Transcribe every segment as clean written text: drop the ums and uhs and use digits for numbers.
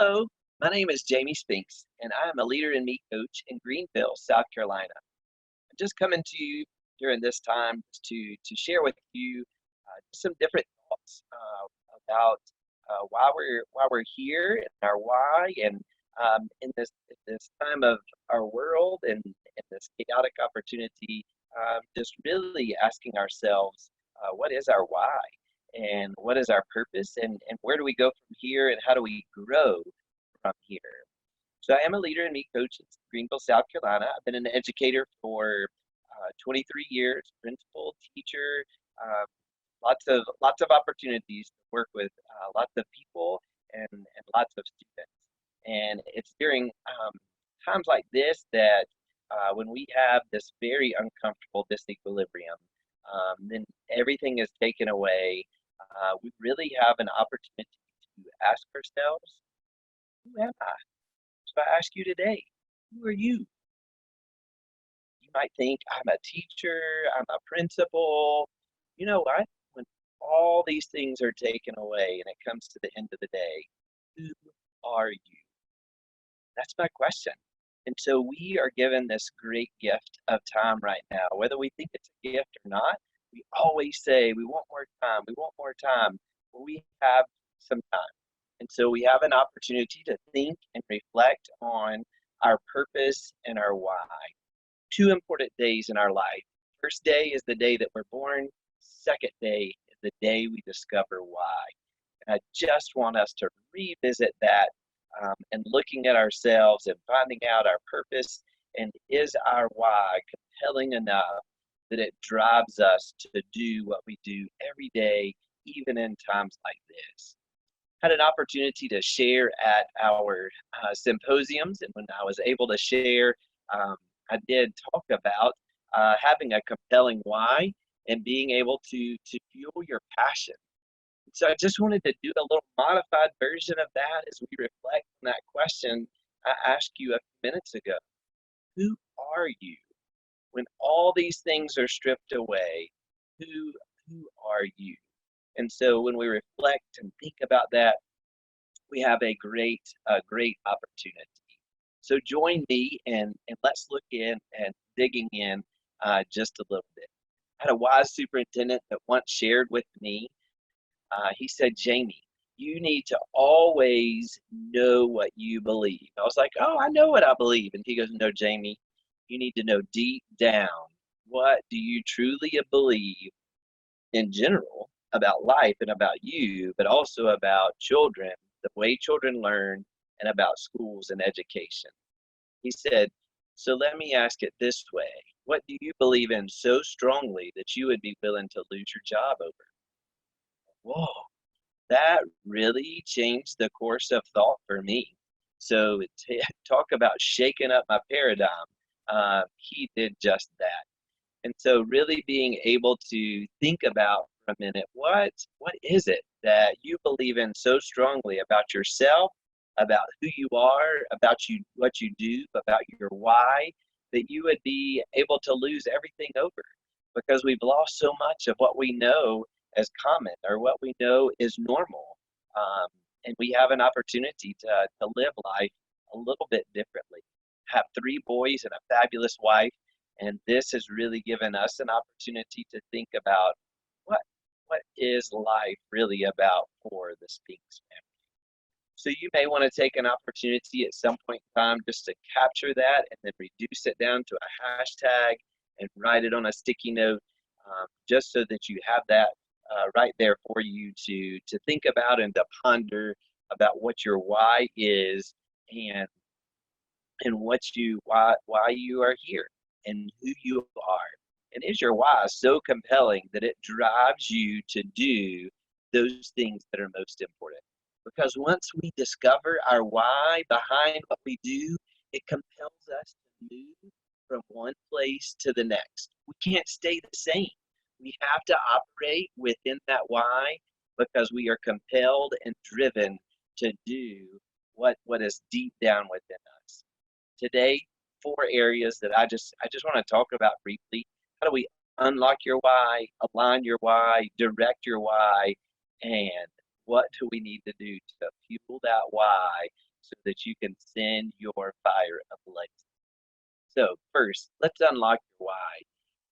Hello, my name is Jamie Spinks, and I am a Leader in Me coach in Greenville, South Carolina. I'm just coming to you during this time to share with you some different thoughts about why we're here and our why, and in this time of our world and in this chaotic opportunity, just really asking ourselves, what is our why? And what is our purpose, and where do we go from here, and how do we grow from here? So I am a Leader in Me coach in Greenville, South Carolina. I've been an educator for 23 years, principal, teacher, uh, lots of opportunities to work with lots of people and lots of students. And it's during times like this that when we have this very uncomfortable disequilibrium, then everything is taken away. We really have an opportunity to ask ourselves, who am I? So I ask you today, who are you? You might think, I'm a teacher, I'm a principal. You know what? When all these things are taken away and it comes to the end of the day, who are you? That's my question. And so we are given this great gift of time right now. Whether we think it's a gift or not, we always say, we want more time, we want more time. Well, we have some time. And so we have an opportunity to think and reflect on our purpose and our why. Two important days in our life. First day is the day that we're born. Second day is the day we discover why. And I just want us to revisit that and looking at ourselves and finding out our purpose, and is our why compelling enough that it drives us to do what we do every day, even in times like this. Had an opportunity to share at our symposiums, and when I was able to share, I did talk about having a compelling why and being able to fuel your passion. So I just wanted to do a little modified version of that as we reflect on that question I asked you a few minutes ago. Who are you? When all these things are stripped away, who are you? And so when we reflect and think about that, we have a great opportunity. So join me and let's look in and digging in just a little bit. I had a wise superintendent that once shared with me. He said, Jamie, you need to always know what you believe. I was like, oh, I know what I believe. And he goes, no, Jamie, you need to know deep down, what do you truly believe in general about life and about you, but also about children, the way children learn, and about schools and education. He said, so let me ask it this way. What do you believe in so strongly that you would be willing to lose your job over? Whoa, that really changed the course of thought for me. So talk about shaking up my paradigm. He did just that. And so really being able to think about for a minute, what is it that you believe in so strongly about yourself, about who you are, about you, what you do, about your why, that you would be able to lose everything over, because we've lost so much of what we know as common or what we know is normal. And we have an opportunity to live life a little bit differently. Have 3 boys and a fabulous wife, and this has really given us an opportunity to think about what is life really about for the Spinks family. So you may want to take an opportunity at some point in time just to capture that and then reduce it down to a hashtag and write it on a sticky note, just so that you have that right there for you to think about and to ponder about what your why is, and why you are here and who you are. And is your why so compelling that it drives you to do those things that are most important? Because once we discover our why behind what we do, it compels us to move from one place to the next. We can't stay the same. We have to operate within that why, because we are compelled and driven to do what is deep down within us. Today, 4 areas that I just want to talk about briefly. How do we unlock your why, align your why, direct your why, and what do we need to do to fuel that why so that you can send your fire ablaze. So first, let's unlock your why.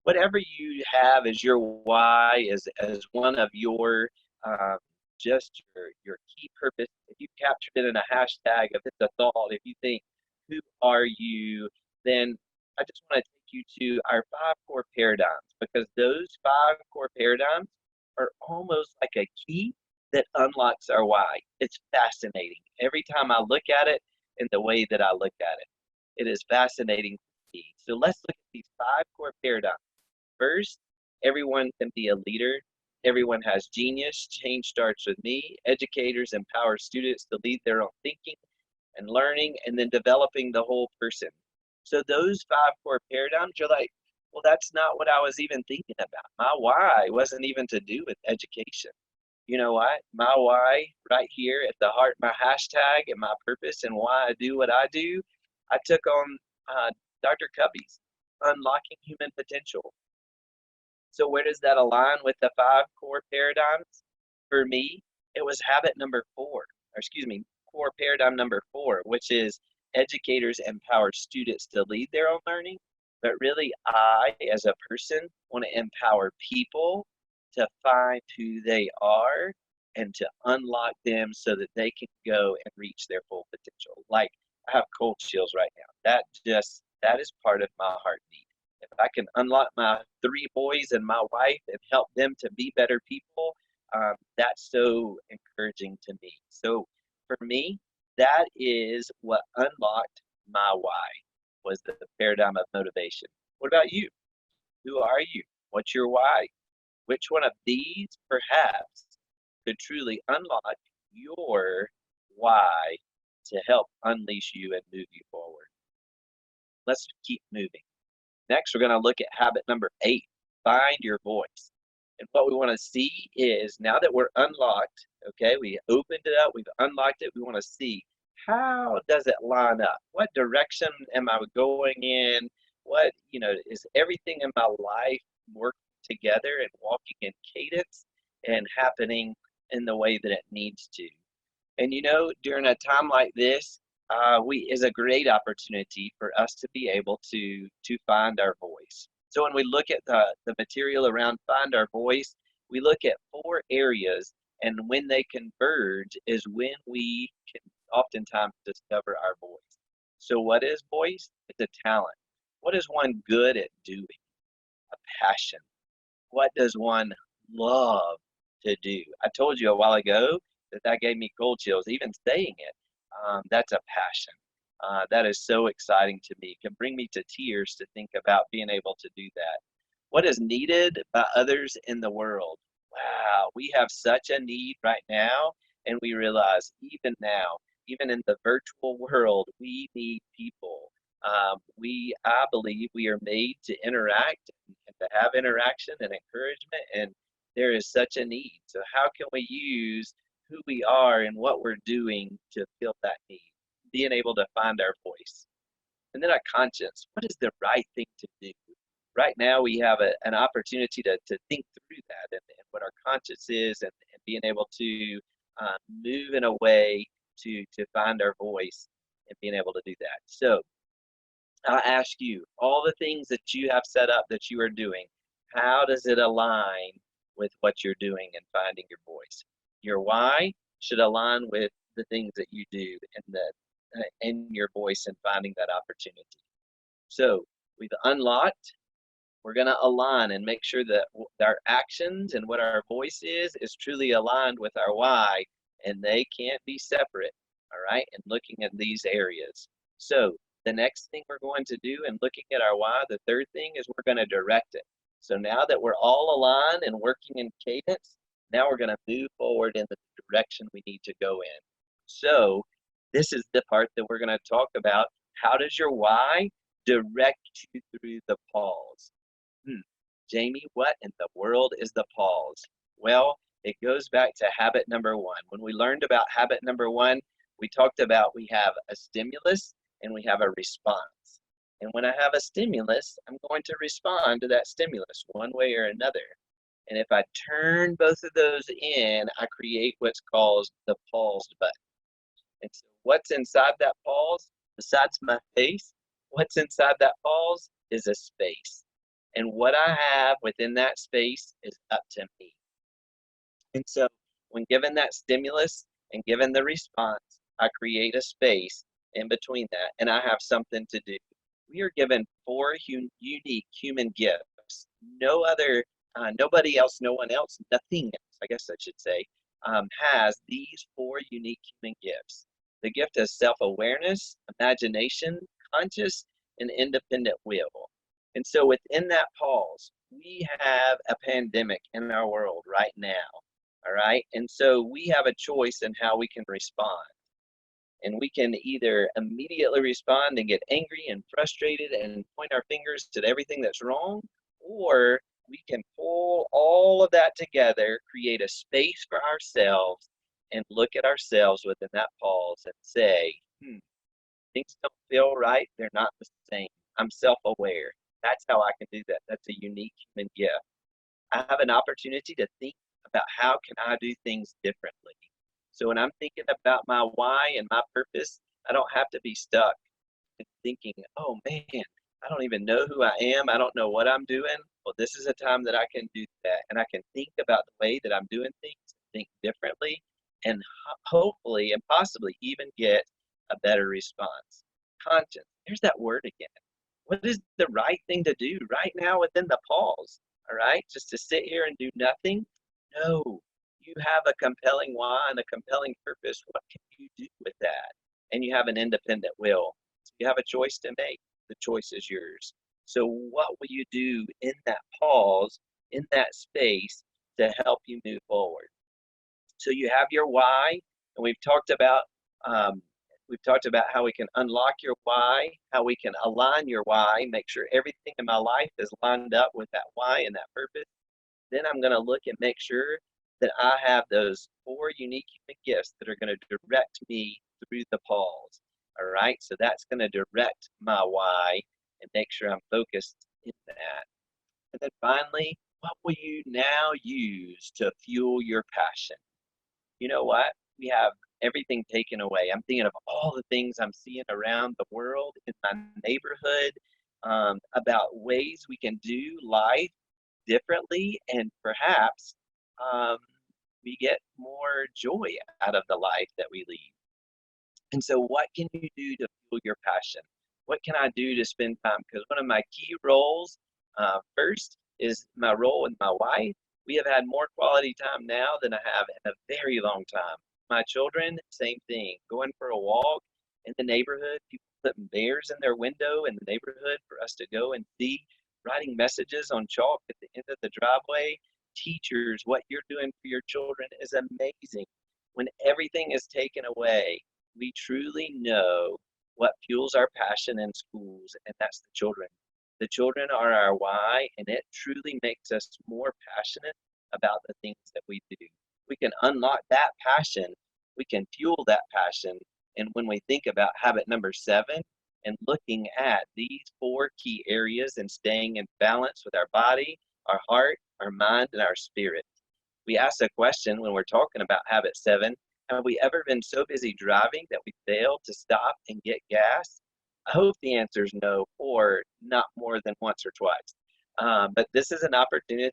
Whatever you have as your why, as one of your um, just your key purpose. If you captured it in a hashtag, if it's a thought, if you think, who are you, then I just want to take you to our 5 core paradigms, because those 5 core paradigms are almost like a key that unlocks our why. It's fascinating every time I look at it, and the way that I look at it. It is fascinating to me. So let's look at these 5 core paradigms. First, everyone can be a leader. Everyone has genius. Change starts with me. Educators empower students to lead their own thinking and learning, and then developing the whole person. So those 5 core paradigms, you're like, well, that's not what I was even thinking about. My why wasn't even to do with education. You know what? My why, right here at the heart, my hashtag and my purpose and why I do what I do, I took on Dr. Covey's Unlocking Human Potential. So where does that align with the 5 core paradigms? For me, it was habit number 4, or excuse me, core paradigm number 4, which is educators empower students to lead their own learning. But really, I, as a person, want to empower people to find who they are and to unlock them so that they can go and reach their full potential. Like, I have cold chills right now. That is part of my heartbeat. If I can unlock my 3 boys and my wife and help them to be better people, that's so encouraging to me. So for me, that is what unlocked my why, was the paradigm of motivation. What about you? Who are you? What's your why? Which one of these perhaps could truly unlock your why to help unleash you and move you forward? Let's keep moving. Next, we're going to look at habit number 8, find your voice. And what we want to see is, now that we're unlocked, okay, we opened it up, we've unlocked it, we want to see, how does it line up? What direction am I going in? What, is everything in my life working together and walking in cadence and happening in the way that it needs to? And during a time like this, is a great opportunity for us to be able to find our voice. So when we look at the material around find our voice, we look at 4 areas, and when they converge is when we can oftentimes discover our voice. So what is voice? It's a talent. What is one good at doing? A passion. What does one love to do? I told you a while ago that gave me cold chills, even saying it. That's a passion. That is so exciting to me. It can bring me to tears to think about being able to do that. What is needed by others in the world? Wow, we have such a need right now, and we realize even now, even in the virtual world, we need people. I believe we are made to interact and to have interaction and encouragement, and there is such a need. So how can we use who we are and what we're doing to fill that need? Being able to find our voice. And then our conscience. What is the right thing to do? Right now, we have an opportunity to think through that, and what our conscience is, and being able to move in a way to find our voice and being able to do that. So I ask you, all the things that you have set up that you are doing, how does it align with what you're doing and finding your voice? Your why should align with the things that you do and your voice and finding that opportunity. So we've unlocked. We're going to align and make sure that our actions and what our voice is truly aligned with our why, and they can't be separate. All right, and looking at these areas. So the next thing we're going to do in looking at our why, the third thing, is we're going to direct it. So now that we're all aligned and working in cadence, now we're going to move forward in the direction we need to go in. So this is the part that we're going to talk about. How does your why direct you through the pause? Jamie, what in the world is the pause? Well, it goes back to habit number 1. When we learned about habit number 1, we talked about we have a stimulus and we have a response. And when I have a stimulus, I'm going to respond to that stimulus one way or another. And if I turn both of those in, I create what's called the paused button. And so what's inside that pause, besides my face, what's inside that pause is a space. And what I have within that space is up to me. And so when given that stimulus and given the response, I create a space in between that and I have something to do. We are given four unique human gifts. No other, nobody else, no one else, nothing else, I guess I should say, has these four unique human gifts. The gift of self-awareness, imagination, conscious, and independent will. And so within that pause, we have a pandemic in our world right now. All right. And so we have a choice in how we can respond. And we can either immediately respond and get angry and frustrated and point our fingers to everything that's wrong, or we can pull all of that together, create a space for ourselves, and look at ourselves within that pause and say, things don't feel right. They're not the same. I'm self-aware. That's how I can do that. That's a unique human gift. I have an opportunity to think about how can I do things differently. So when I'm thinking about my why and my purpose, I don't have to be stuck in thinking, oh man, I don't even know who I am. I don't know what I'm doing. Well, this is a time that I can do that. And I can think about the way that I'm doing things, think differently, and hopefully and possibly even get a better response. Conscience, there's that word again. What is the right thing to do right now within the pause? All right, just to sit here and do nothing? No, you have a compelling why and a compelling purpose. What can you do with that? And you have an independent will. So you have a choice to make. The choice is yours. So what will you do in that pause, in that space, to help you move forward? So you have your why, and we've talked about how we can unlock your why, how we can align your why, make sure everything in my life is lined up with that why and that purpose. Then I'm going to look and make sure that I have those four unique human gifts that are going to direct me through the pause. All right, so that's going to direct my why and make sure I'm focused in that. And then finally, what will you now use to fuel your passion? You know what? We have everything taken away. I'm thinking of all the things I'm seeing around the world, in my neighborhood, about ways we can do life differently, and perhaps um, we get more joy out of the life that we lead. And so, what can you do to fuel your passion? What can I do to spend time? Because one of my key roles, first, is my role with my wife. We have had more quality time now than I have in a very long time. My children, same thing. Going for a walk in the neighborhood, people putting bears in their window in the neighborhood for us to go and see, writing messages on chalk at the end of the driveway. Teachers, what you're doing for your children is amazing. When everything is taken away, we truly know what fuels our passion in schools, and that's the children. The children are our why, and it truly makes us more passionate about the things that we do. We can unlock that passion, we can fuel that passion, and when we think about habit number 7 and looking at these 4 key areas and staying in balance with our body, our heart, our mind, and our spirit. We ask a question when we're talking about habit 7. Have we ever been so busy driving that we failed to stop and get gas? I hope the answer is no, or not more than once or twice. But this is an opportunity.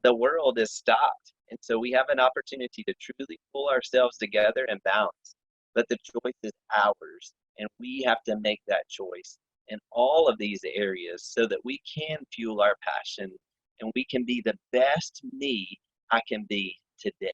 The world is stopped, and so we have an opportunity to truly pull ourselves together and balance. But the choice is ours, and we have to make that choice in all of these areas so that we can fuel our passion and we can be the best me I can be today.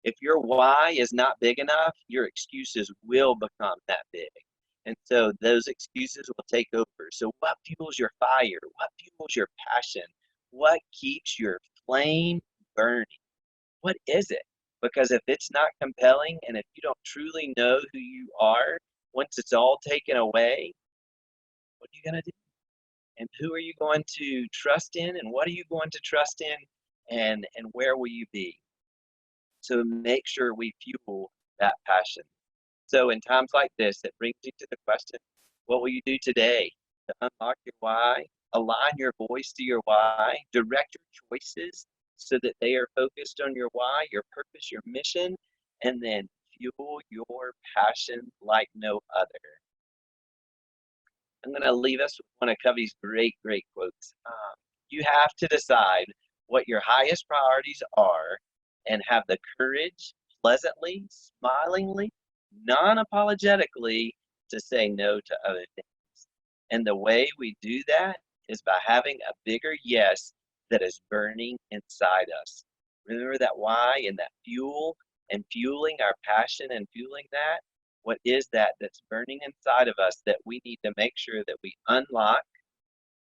If your why is not big enough, your excuses will become that big. And so those excuses will take over. So what fuels your fire? What fuels your passion? What keeps your flame burning? What is it? Because if it's not compelling and if you don't truly know who you are, once it's all taken away, what are you going to do? And who are you going to trust in? And what are you going to trust in? And where will you be? So make sure we fuel that passion. So in times like this, it brings you to the question, what will you do today to unlock your why, align your voice to your why, direct your choices so that they are focused on your why, your purpose, your mission, and then fuel your passion like no other. I'm going to leave us with one of Covey's great quotes. You have to decide what your highest priorities are and have the courage, pleasantly, smilingly, non apologetically, to say no to other things. And the way we do that is by having a bigger yes that is burning inside us. Remember that why and that fuel and fueling our passion and fueling that? What is that that's burning inside of us that we need to make sure that we unlock,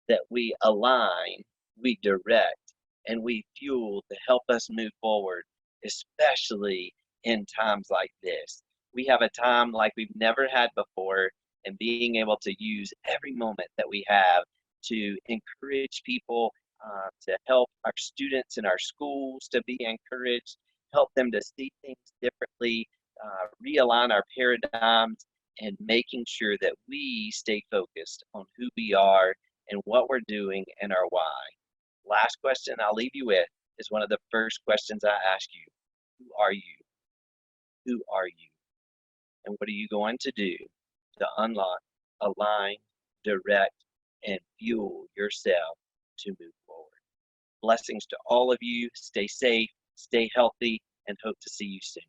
that we align, we direct, and we fuel to help us move forward, especially in times like this. We have a time like we've never had before, and being able to use every moment that we have to encourage people, to help our students in our schools to be encouraged, help them to see things differently, realign our paradigms, and making sure that we stay focused on who we are and what we're doing and our why. Last question I'll leave you with is one of the first questions I ask you. Who are you? Who are you? And what are you going to do to unlock, align, direct, and fuel yourself to move forward? Blessings to all of you. Stay safe, stay healthy, and hope to see you soon.